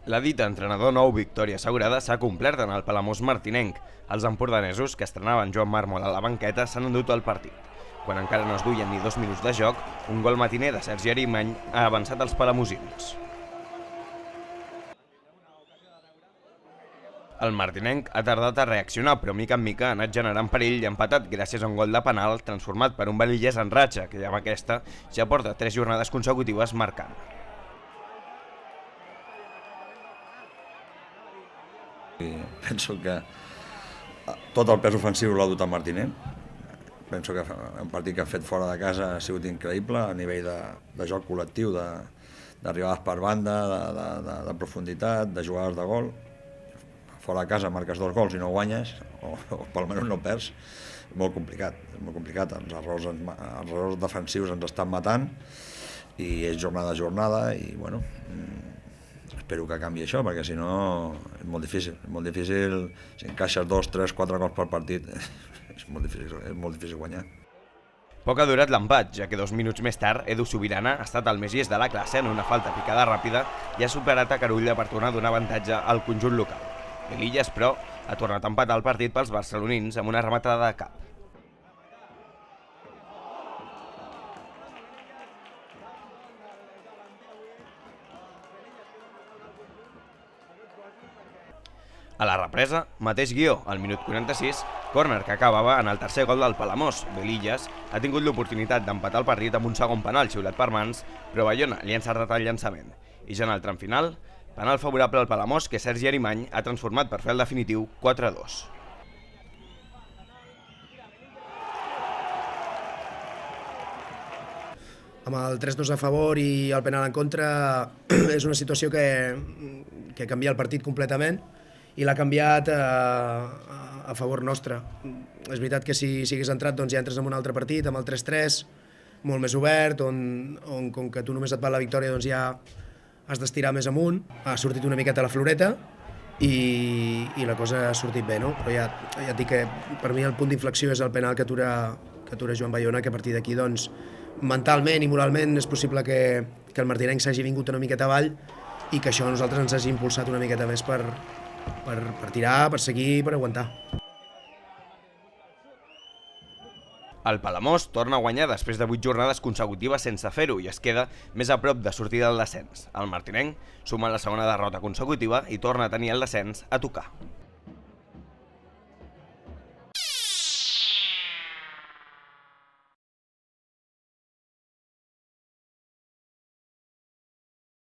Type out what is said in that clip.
La dita entrenador nou victòria assegurada s'ha complert en el Palamós martinenc. Els empordanesos, que estrenaven Joan Mármol a la banqueta, s'han endut el partit. Quan encara no es duien ni 2 minuts de joc, un gol matiner de Sergi Arimany ha avançat els palamosins. El martinenc ha tardat a reaccionar, però mica en mica ha anat generant perill i ha empatat gràcies a un gol de penal transformat per un Belillès en ratxa, que amb aquesta ja porta 3 jornades consecutives marcant. Penso que tot el pes ofensiu l'ha dut el martinenc. Penso que un partit que ha fet fora de casa ha sigut increïble a nivell de joc col·lectiu, d'arribades per banda, de profunditat, de jugades de gol. Fora de casa marques 2 gols i no guanyes, o pel menys no perds. És molt complicat, és molt complicat. Els errors defensius ens estan matant i és jornada a jornada i bueno, espero que canvi això, perquè si no és molt difícil. És molt difícil, si encaixes 2, 3, 4 gols per partit, és molt difícil guanyar. Poc ha durat l'empat, ja que 2 minuts més tard, Edu Sobirana ha estat el més llest de la classe en una falta picada ràpida i ha superat a Carulla per tornar a donar avantatge al conjunt local. Belillès, però, ha tornat a empatar el partit pels barcelonins amb una rematada de cap. A la represa, mateix guió, al minut 46, córner que acabava en el tercer gol del Palamós. Belillès ha tingut l'oportunitat d'empatar el partit amb un segon penal xiulat per mans, però Bayona li ha encertat el llançament. I ja en el tram final, penal favorable al Palamós que Sergi Arimany ha transformat per fer el definitiu 4-2. Amb el 3-2 a favor i el penal en contra és una situació que canvia el partit completament i l'ha canviat a favor nostre. És veritat que si hagués entrat doncs ja entres en un altre partit, amb el 3-3, molt més obert, on com que tu només et val la victòria doncs ja has d'estirar més amunt. Ha sortit una miqueta la floreta i la cosa ha sortit bé, no? Però ja et dic que per mi el punt d'inflexió és el penal que atura Joan Bayona, que a partir d'aquí doncs mentalment i moralment és possible que el martinenc s'hagi vingut una miqueta avall i que això a nosaltres ens hagi impulsat una miqueta més per tirar, per seguir, per aguantar. El Palamós torna a guanyar després de 8 jornades consecutives sense fer-ho i es queda més a prop de sortir del descens. El martinenc suma la segona derrota consecutiva i torna a tenir el descens a tocar.